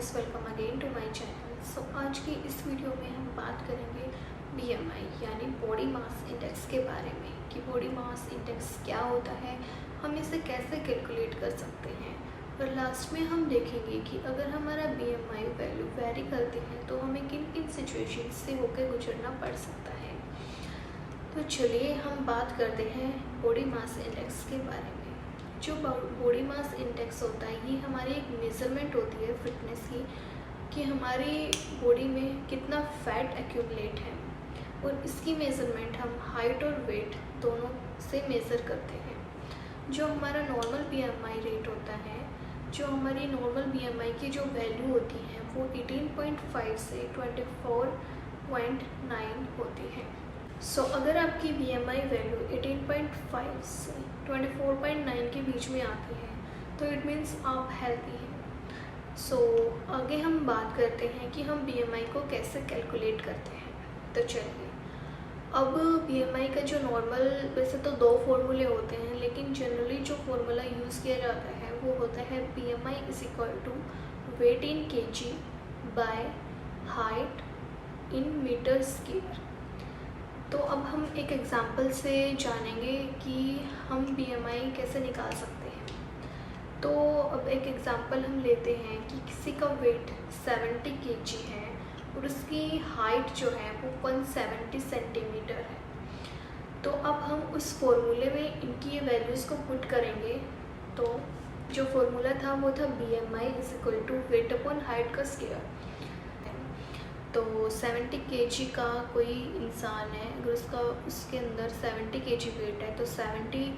Guys, welcome again to my channel. So आज की इस वीडियो में हम बात करेंगे बीएमआई यानी बॉडी मास इंडेक्स के बारे में कि बॉडी मास इंडेक्स क्या होता है, हम इसे कैसे कैलकुलेट कर सकते हैं और लास्ट में हम देखेंगे कि अगर हमारा बीएमआई वैल्यू वेरी करती है तो हमें किन किन सिचुएशंस से होकर गुजरना पड़ सकता है। तो चलिए हम बात करते हैं बॉडी मास इंडेक्स के बारे में। जो बॉडी मास इंडेक्स होता है ये हमारी एक मेज़रमेंट होती है फिटनेस की कि हमारी बॉडी में कितना फैट एक्यूमुलेट है और इसकी मेज़रमेंट हम हाइट और वेट दोनों से मेज़र करते हैं। जो हमारा नॉर्मल बीएमआई रेट होता है, जो हमारी नॉर्मल बीएमआई की जो वैल्यू होती है वो 18.5 से 24.9 होती है। सो अगर आपकी बीएमआई वैल्यू 18.5 से 24.9 के बीच में आती है तो इट मीन्स आप हेल्दी हैं। सो आगे हम बात करते हैं कि हम बीएमआई को कैसे कैलकुलेट करते हैं। तो चलिए, अब बीएमआई का जो नॉर्मल, वैसे तो दो फॉर्मूले होते हैं लेकिन जनरली जो फॉर्मूला यूज़ किया जाता है वो होता है BMI = weight in kg by height in metre square. तो अब हम एक एग्ज़ाम्पल से जानेंगे कि हम बीएमआई कैसे निकाल सकते हैं। तो अब एक एग्ज़ाम्पल हम लेते हैं कि किसी का वेट 70 kg है और उसकी हाइट जो है वो 170 सेंटीमीटर है। तो अब हम उस फॉर्मूले में इनकी ये वैल्यूज़ को पुट करेंगे। तो जो फॉर्मूला था वो था BMI = वेट अपॉन हाइट का स्क्वायर। तो 70 kg का कोई इंसान है, अगर उसके अंदर 70 kg वेट है तो 70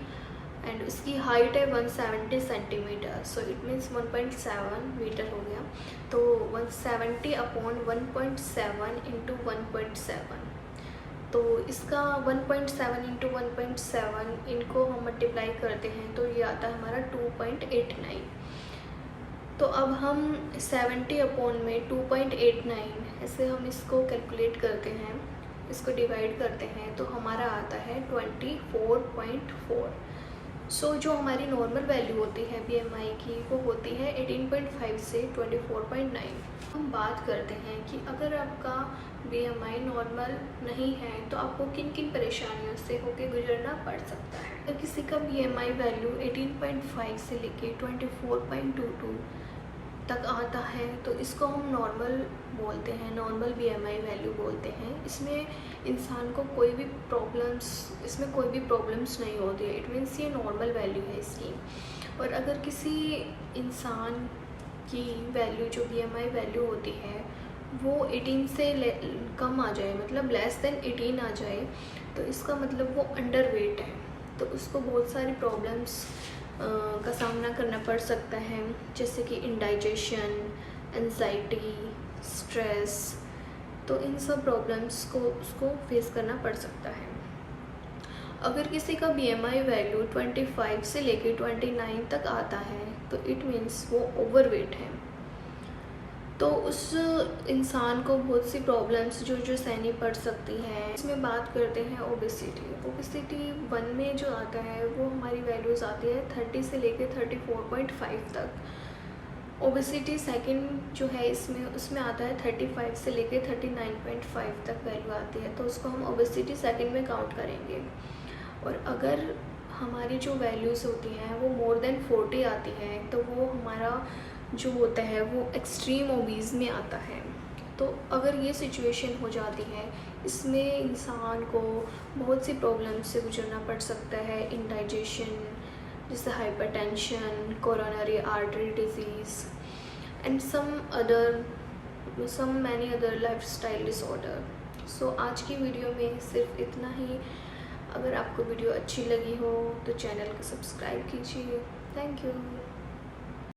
एंड उसकी हाइट है 170 centimetre, so it means 1.7 metre हो गया। तो 170 अपॉन 1.7 इंटू 1.7, तो इसका 1.7 इंटू 1.7 इनको हम मल्टीप्लाई करते हैं तो ये आता है हमारा 2.89। तो अब हम 70 अपॉन में 2.89 ऐसे हम इसको कैलकुलेट करते हैं, इसको डिवाइड करते हैं तो हमारा आता है 24.4। सो जो हमारी नॉर्मल वैल्यू होती है बीएमआई की वो होती है 18.5 से 24.9। हम बात करते हैं कि अगर आपका बीएमआई नॉर्मल नहीं है तो आपको किन किन परेशानियों से होकर गुजरना पड़ सकता है। अगर किसी का बीएमआई वैल्यू 18.5 से लेके 24.22 तक आता है तो इसको हम नॉर्मल बोलते हैं, नॉर्मल बीएमआई वैल्यू बोलते हैं। इसमें इंसान को कोई भी प्रॉब्लम्स नहीं होती है, इट मीन्स ये नॉर्मल वैल्यू है इसकी। और अगर किसी इंसान की वैल्यू जो बीएमआई वैल्यू होती है वो 18 से कम आ जाए, मतलब लेस देन 18 आ जाए, तो इसका मतलब वो अंडर वेट है, तो उसको बहुत सारी प्रॉब्लम्स का सामना करना पड़ सकता है, जैसे कि इंडाइजेशन, एंजाइटी, स्ट्रेस। तो इन सब प्रॉब्लम्स को उसको फेस करना पड़ सकता है। अगर किसी का बीएमआई वैल्यू 25 से लेके 29 तक आता है तो इट मीन्स वो ओवरवेट है। तो उस इंसान को बहुत सी प्रॉब्लम्स जो सहनी पड़ सकती हैं। इसमें बात करते हैं ओबेसिटी 1 में जो आता है वो हमारी वैल्यूज़ आती है 30 से लेके 34.5 तक। ओबेसिटी सेकंड जो है उसमें आता है 35 से लेके 39.5 तक वैल्यू आती है, तो उसको हम ओबेसिटी सेकंड में काउंट करेंगे। और अगर हमारी जो वैल्यूज़ होती हैं वो मोर देन 40 आती है तो वो हमारा जो होता है वो एक्सट्रीम ओबीज़ में आता है। तो अगर ये सिचुएशन हो जाती है, इसमें इंसान को बहुत सी प्रॉब्लम्स से गुजरना पड़ सकता है। इंडाइजेशन, जैसे hypertension, coronary artery disease and some many other lifestyle disorder. So आज की वीडियो में सिर्फ इतना ही। अगर आपको वीडियो अच्छी लगी हो तो चैनल को सब्सक्राइब कीजिए। Thank you.